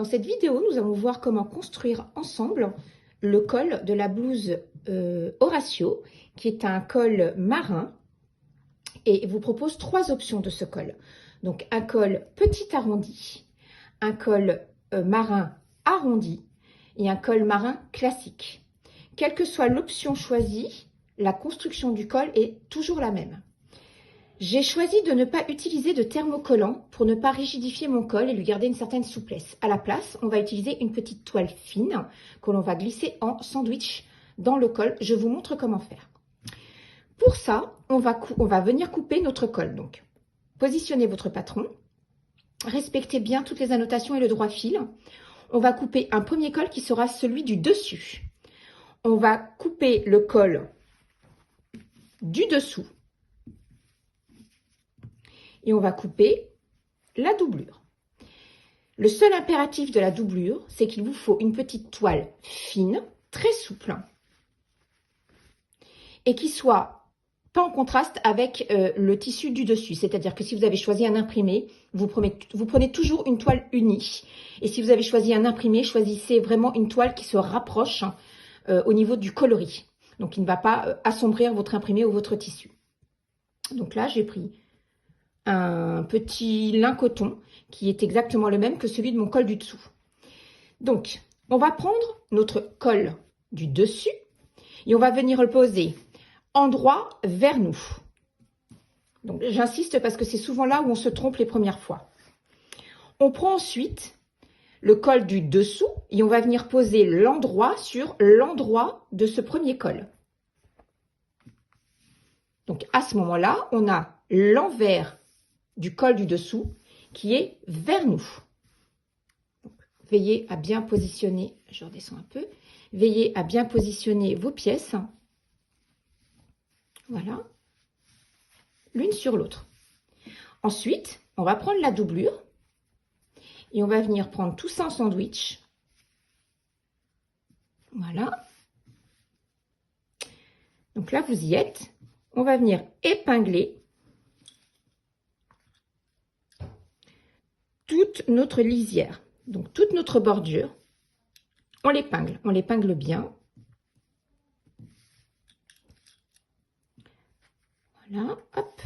Dans cette vidéo, nous allons voir comment construire ensemble le col de la blouse Horatio, qui est un col marin, et vous propose 3 options de ce col. Donc un col petit arrondi, un col marin arrondi et un col marin classique. Quelle que soit l'option choisie, la construction du col est toujours la même. J'ai choisi de ne pas utiliser de thermocollant pour ne pas rigidifier mon col et lui garder une certaine souplesse. À la place, on va utiliser une petite toile fine que l'on va glisser en sandwich dans le col. Je vous montre comment faire. Pour ça, on va venir couper notre col. Donc, positionnez votre patron, respectez bien toutes les annotations et le droit fil. On va couper un premier col qui sera celui du dessus. On va couper le col du dessous. Et on va couper la doublure. Le seul impératif de la doublure, c'est qu'il vous faut une petite toile fine, très souple, et qui soit pas en contraste avec le tissu du dessus. C'est-à-dire que si vous avez choisi un imprimé, vous prenez toujours une toile unie. Et si vous avez choisi un imprimé, choisissez vraiment une toile qui se rapproche au niveau du coloris. Donc, il ne va pas assombrir votre imprimé ou votre tissu. Donc là, j'ai pris un petit lin coton qui est exactement le même que celui de mon col du dessous. Donc, on va prendre notre col du dessus et on va venir le poser endroit vers nous. Donc, j'insiste parce que c'est souvent là où on se trompe les premières fois. On prend ensuite le col du dessous et on va venir poser l'endroit sur l'endroit de ce premier col. Donc, à ce moment-là, on a l'envers du col du dessous qui est vers nous. Donc, veillez à bien positionner, je redescends un peu, veillez à bien positionner vos pièces, voilà, l'une sur l'autre. Ensuite, on va prendre la doublure et on va venir prendre tout ça en sandwich, voilà. Donc là, vous y êtes, on va venir épingler toute notre lisière, donc toute notre bordure, on l'épingle bien. Voilà, hop.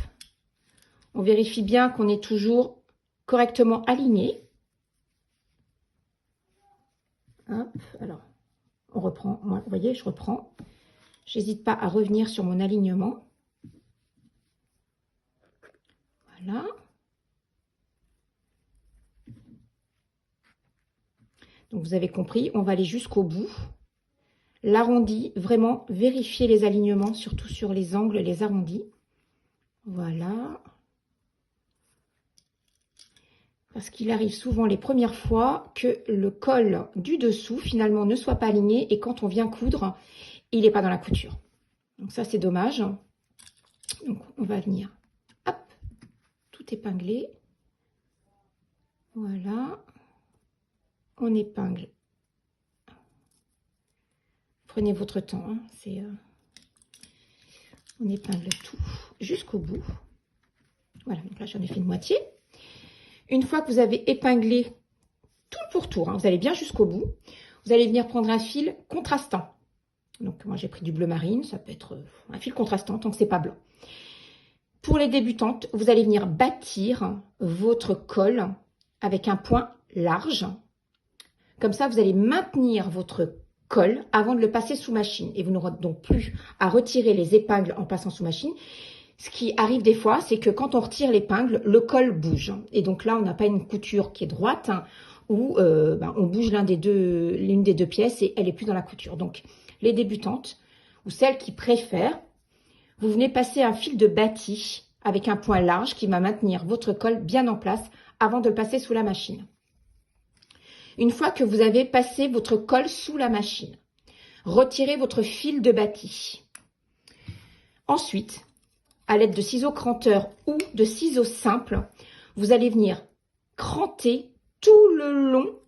On vérifie bien qu'on est toujours correctement aligné. Hop, alors, on reprend, moi, vous voyez, je reprends. J'hésite pas à revenir sur mon alignement. Voilà. Donc, vous avez compris, on va aller jusqu'au bout. L'arrondi, vraiment, vérifiez les alignements, surtout sur les angles, les arrondis. Voilà. Parce qu'il arrive souvent les premières fois que le col du dessous, finalement, ne soit pas aligné. Et quand on vient coudre, il n'est pas dans la couture. Donc ça, c'est dommage. Donc, on va venir, hop, tout épingler. Voilà. On épingle. Prenez votre temps, hein, on épingle tout jusqu'au bout. Voilà, donc là j'en ai fait une moitié. Une fois que vous avez épinglé tout le pourtour, hein, vous allez bien jusqu'au bout, vous allez venir prendre un fil contrastant. Donc moi j'ai pris du bleu marine, ça peut être un fil contrastant tant que c'est pas blanc. Pour les débutantes, vous allez venir bâtir votre col avec un point large. Comme ça, vous allez maintenir votre col avant de le passer sous machine. Et vous n'aurez donc plus à retirer les épingles en passant sous machine. Ce qui arrive des fois, c'est que quand on retire l'épingle, le col bouge. Et donc là, on n'a pas une couture qui est droite, hein, ou on bouge l'une des deux pièces et elle n'est plus dans la couture. Donc, les débutantes, ou celles qui préfèrent, vous venez passer un fil de bâti avec un point large qui va maintenir votre col bien en place avant de le passer sous la machine. Une fois que vous avez passé votre col sous la machine, retirez votre fil de bâti. Ensuite, à l'aide de ciseaux cranteurs ou de ciseaux simples, vous allez venir cranter tout le long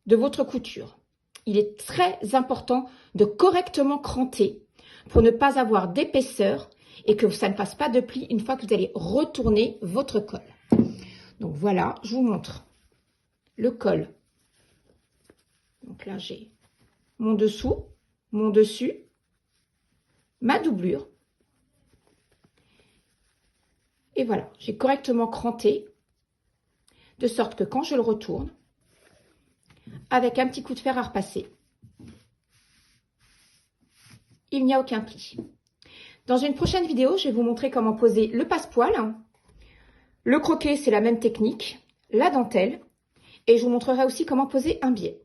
de votre couture. Il est très important de correctement cranter pour ne pas avoir d'épaisseur et que ça ne fasse pas de plis une fois que vous allez retourner votre col. Donc voilà, je vous montre le col Donc là, j'ai mon dessous, mon dessus, ma doublure. Et voilà, j'ai correctement cranté, de sorte que quand je le retourne, avec un petit coup de fer à repasser, il n'y a aucun pli. Dans une prochaine vidéo, je vais vous montrer comment poser le passepoil. Le croquet, c'est la même technique, la dentelle, et je vous montrerai aussi comment poser un biais.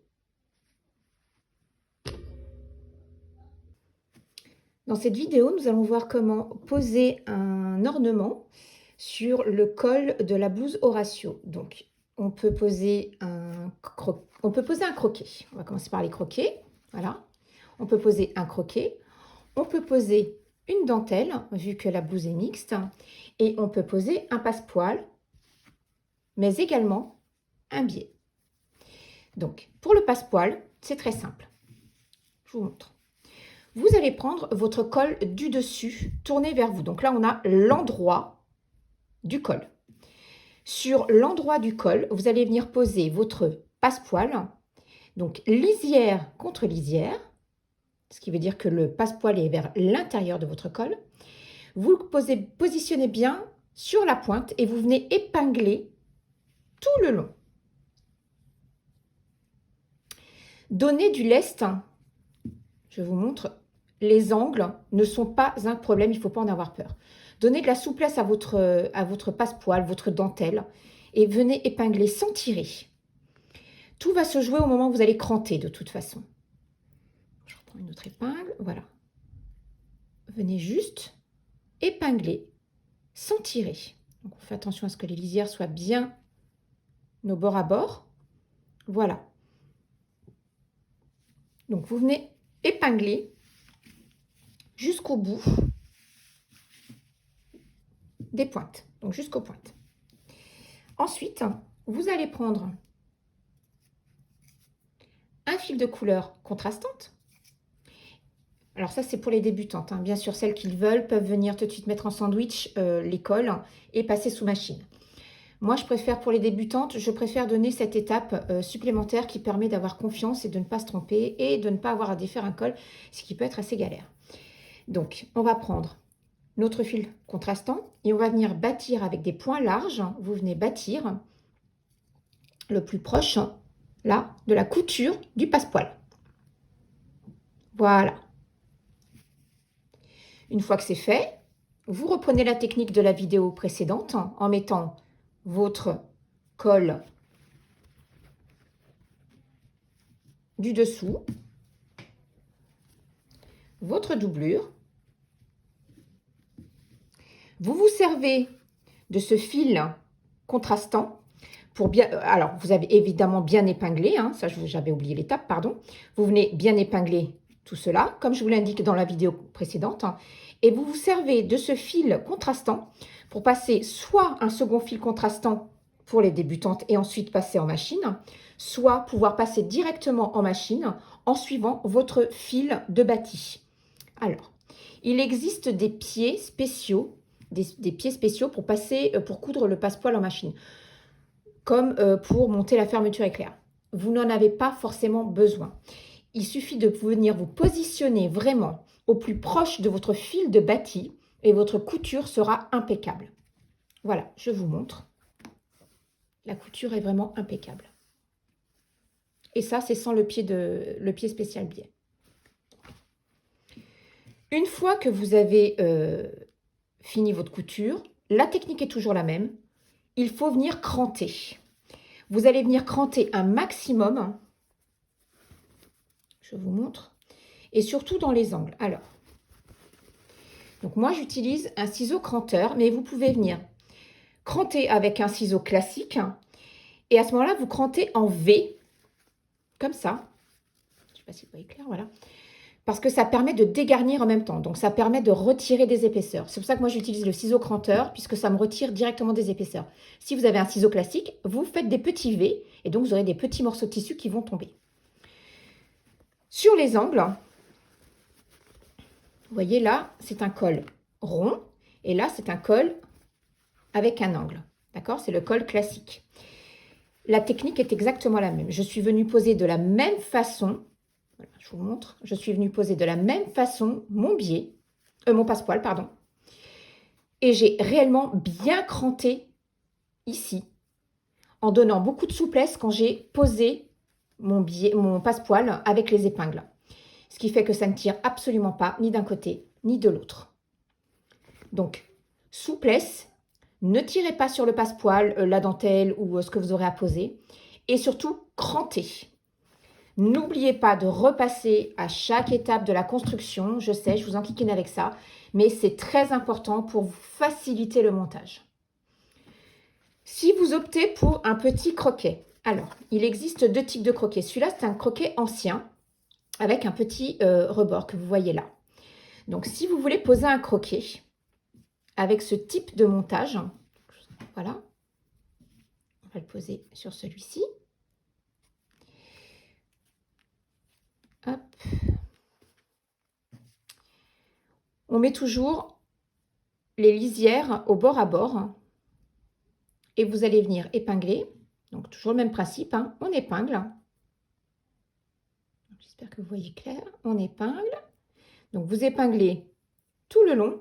Dans cette vidéo, nous allons voir comment poser un ornement sur le col de la blouse Horatio. Donc, on peut poser un croquet. On va commencer par les croquets. Voilà. On peut poser un croquet. On peut poser une dentelle, vu que la blouse est mixte. Et on peut poser un passepoil, mais également un biais. Donc, pour le passepoil, c'est très simple. Je vous montre. Vous allez prendre votre col du dessus, tourné vers vous. Donc là, on a l'endroit du col. Sur l'endroit du col, vous allez venir poser votre passepoil, donc lisière contre lisière, ce qui veut dire que le passepoil est vers l'intérieur de votre col. Vous le positionnez bien sur la pointe et vous venez épingler tout le long. Donnez du lest. Je vous montre. Les angles ne sont pas un problème, il ne faut pas en avoir peur. Donnez de la souplesse à votre passepoil, votre dentelle, et venez épingler sans tirer. Tout va se jouer au moment où vous allez cranter de toute façon. Je reprends une autre épingle, voilà. Venez juste épingler sans tirer. Donc on fait attention à ce que les lisières soient bien nos bords à bord. Voilà. Donc vous venez épingler jusqu'au bout des pointes, donc jusqu'aux pointes. Ensuite, vous allez prendre un fil de couleur contrastante. Alors ça, c'est pour les débutantes. Bien sûr, celles qui le veulent peuvent venir tout de suite mettre en sandwich les cols et passer sous machine. Moi, je préfère pour les débutantes, je préfère donner cette étape supplémentaire qui permet d'avoir confiance et de ne pas se tromper et de ne pas avoir à défaire un col, ce qui peut être assez galère. Donc, on va prendre notre fil contrastant et on va venir bâtir avec des points larges. Vous venez bâtir le plus proche, là, de la couture du passepoil. Voilà. Une fois que c'est fait, vous reprenez la technique de la vidéo précédente en mettant votre col du dessous, votre doublure. Vous vous servez de ce fil contrastant pour bien... Alors, vous avez évidemment bien épinglé, ça j'avais oublié l'étape, pardon. Vous venez bien épingler tout cela, comme je vous l'indique dans la vidéo précédente. Et vous vous servez de ce fil contrastant pour passer soit un second fil contrastant pour les débutantes et ensuite passer en machine, soit pouvoir passer directement en machine en suivant votre fil de bâti. Alors, il existe des pieds spéciaux, des pieds spéciaux pour coudre le passepoil en machine, comme pour monter la fermeture éclair. Vous n'en avez pas forcément besoin. Il suffit de venir vous positionner vraiment au plus proche de votre fil de bâti et votre couture sera impeccable. Voilà, je vous montre. La couture est vraiment impeccable. Et ça, c'est sans le pied spécial biais. Une fois que vous avez fini votre couture, la technique est toujours la même. Il faut venir cranter. Vous allez venir cranter un maximum. Je vous montre. Et surtout dans les angles. Alors, donc moi j'utilise un ciseau cranteur, mais vous pouvez venir cranter avec un ciseau classique. Et à ce moment-là, vous crantez en V, comme ça. Je ne sais pas si vous voyez clair, voilà. Parce que ça permet de dégarnir en même temps. Donc, ça permet de retirer des épaisseurs. C'est pour ça que moi, j'utilise le ciseau cranteur, puisque ça me retire directement des épaisseurs. Si vous avez un ciseau classique, vous faites des petits V, et donc vous aurez des petits morceaux de tissu qui vont tomber. Sur les angles, vous voyez là, c'est un col rond, et là, c'est un col avec un angle. D'accord? C'est le col classique. la technique est exactement la même. Je suis venue poser de la même façon, voilà, je vous montre, je suis venue poser de la même façon mon biais, mon passepoil, pardon, et j'ai réellement bien cranté ici, en donnant beaucoup de souplesse quand j'ai posé mon passepoil avec les épingles. Ce qui fait que ça ne tire absolument pas, ni d'un côté, ni de l'autre. Donc, souplesse, ne tirez pas sur le passepoil, la dentelle ou ce que vous aurez à poser. Et surtout, crantez. N'oubliez pas de repasser à chaque étape de la construction. Je sais, je vous enquiquine avec ça, mais c'est très important pour vous faciliter le montage. Si vous optez pour un petit croquet, alors, il existe deux types de croquets. Celui-là, c'est un croquet ancien avec un petit rebord que vous voyez là. Donc, si vous voulez poser un croquet avec ce type de montage, voilà, on va le poser sur celui-ci. Hop. On met toujours les lisières au bord à bord et vous allez venir épingler. Donc, toujours le même principe, hein, on épingle. J'espère que vous voyez clair. On épingle. Donc, vous épinglez tout le long.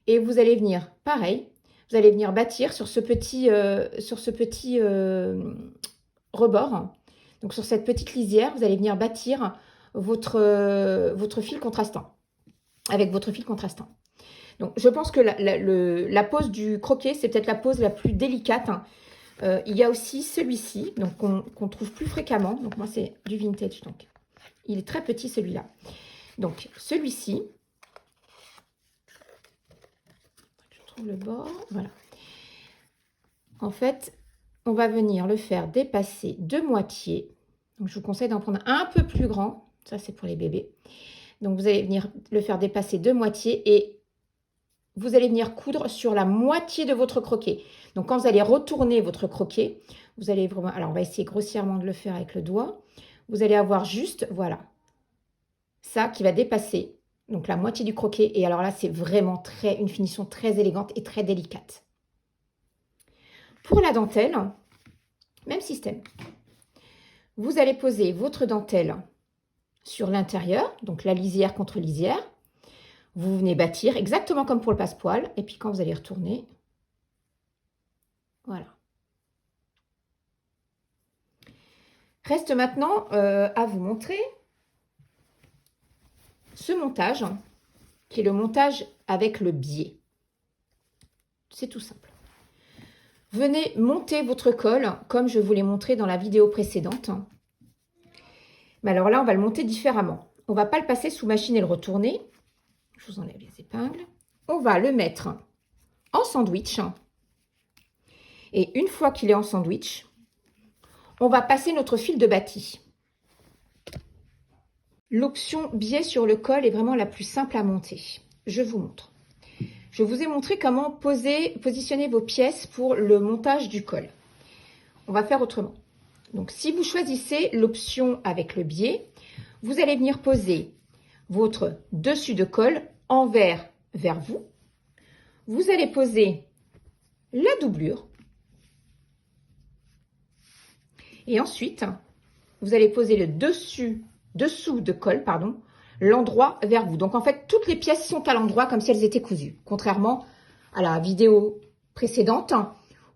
Et vous allez venir, pareil, vous allez venir bâtir sur ce petit rebord. Donc, sur cette petite lisière, vous allez venir bâtir votre fil contrastant. Avec votre fil contrastant. Donc, je pense que la pose du croquet, c'est peut-être la pose la plus délicate. Il y a aussi celui-ci, donc qu'on trouve plus fréquemment. Donc, moi, c'est du vintage. Donc, il est très petit, celui-là. Donc, celui-ci, je trouve le bord, voilà. En fait, on va venir le faire dépasser de moitié. Donc, je vous conseille d'en prendre un peu plus grand. Ça, c'est pour les bébés. Donc, vous allez venir le faire dépasser de moitié et vous allez venir coudre sur la moitié de votre croquet. Donc, quand vous allez retourner votre croquet, vous allez vraiment... Alors, on va essayer grossièrement de le faire avec le doigt. Vous allez avoir juste, voilà, ça qui va dépasser, donc la moitié du croquet. Et alors là, c'est vraiment une finition très élégante et très délicate. Pour la dentelle, même système. Vous allez poser votre dentelle sur l'intérieur, donc la lisière contre lisière. Vous venez bâtir exactement comme pour le passepoil. Et puis quand vous allez retourner, voilà. Reste maintenant à vous montrer ce montage, qui est le montage avec le biais. C'est tout simple. Venez monter votre col, comme je vous l'ai montré dans la vidéo précédente. Mais alors là, on va le monter différemment. On ne va pas le passer sous machine et le retourner. Je vous enlève les épingles. On va le mettre en sandwich. Et une fois qu'il est en sandwich, on va passer notre fil de bâti. L'option biais sur le col est vraiment la plus simple à monter. Je vous montre. Je vous ai montré comment positionner vos pièces pour le montage du col. On va faire autrement. Donc, si vous choisissez l'option avec le biais, vous allez venir poser votre dessus de col envers vers vous. Vous allez poser la doublure. Et ensuite, vous allez poser le dessous de col, pardon, l'endroit vers vous. Donc, en fait, toutes les pièces sont à l'endroit comme si elles étaient cousues. Contrairement à la vidéo précédente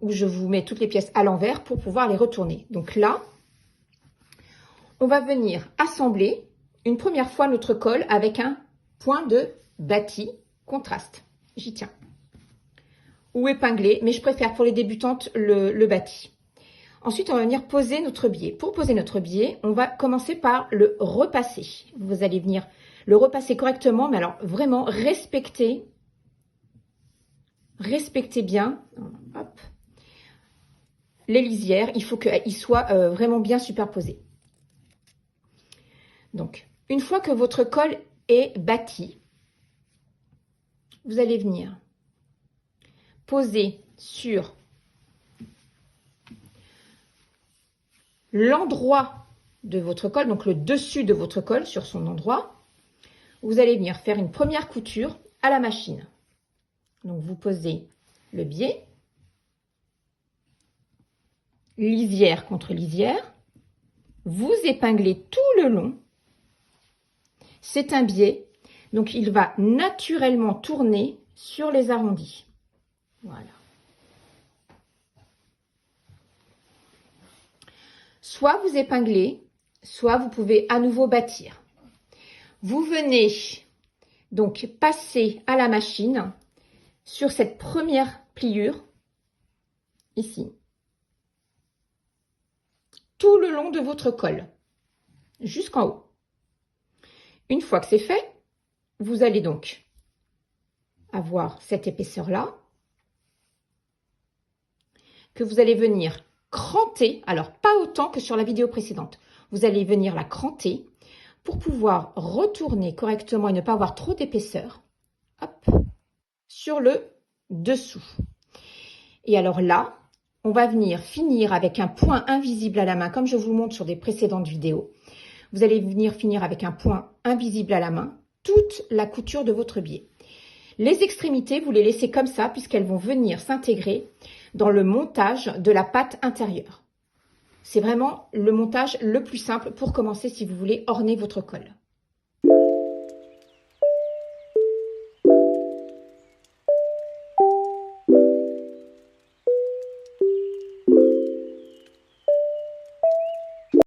où je vous mets toutes les pièces à l'envers pour pouvoir les retourner. Donc là, on va venir assembler une première fois notre col avec un point de bâti contraste. J'y tiens. Ou épinglé, mais je préfère pour les débutantes le bâti. Ensuite, on va venir poser notre biais. Pour poser notre biais, on va commencer par le repasser. Vous allez venir le repasser correctement, mais alors vraiment respectez bien. Hop. Les lisières, il faut qu'ils soient vraiment bien superposés. Donc, une fois que votre col est bâti, vous allez venir poser sur l'endroit de votre col, donc le dessus de votre col sur son endroit. Vous allez venir faire une première couture à la machine. Donc, vous posez le biais. lisière contre lisière. Vous épinglez tout le long. C'est un biais, donc il va naturellement tourner sur les arrondis. Voilà. Soit vous épinglez, soit vous pouvez à nouveau bâtir. Vous venez donc passer à la machine sur cette première pliure, ici, tout le long de votre col, jusqu'en haut. Une fois que c'est fait, vous allez donc avoir cette épaisseur-là, que vous allez venir cranter, alors pas autant que sur la vidéo précédente. Vous allez venir la cranter pour pouvoir retourner correctement et ne pas avoir trop d'épaisseur, hop, sur le dessous. Et alors là, on va venir finir avec un point invisible à la main, comme je vous montre sur des précédentes vidéos. Vous allez venir finir avec un point invisible à la main, toute la couture de votre biais. Les extrémités, vous les laissez comme ça, puisqu'elles vont venir s'intégrer dans le montage de la patte intérieure. C'est vraiment le montage le plus simple pour commencer si vous voulez orner votre col.